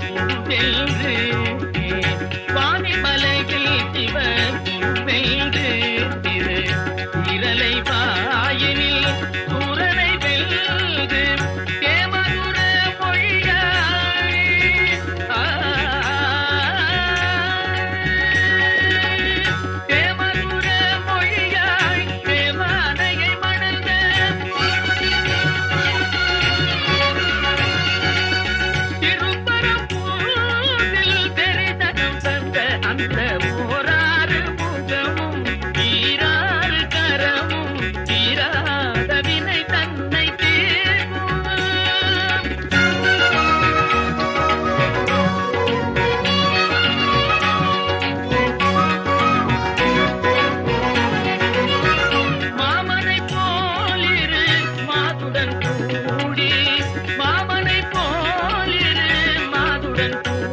குருவென்று வாணிமலையில் சிவ குருவென்று திரு இரலை வாயினில் சூரனை வெல்து தேமதுர மொழியாய் தேமதுர மொழியாய் தேவானையை மணந்த திருப்பரம்பூரில் தெரிதனம் தந்த அந்த ஓராறு முகமும் ஈராறு கரமும் தீராத வினை தன்னை தீர்க்கும் மாமனை போலிரு மாதுடன் கூடி மாமனை போலிரு மாதுடன் கூடி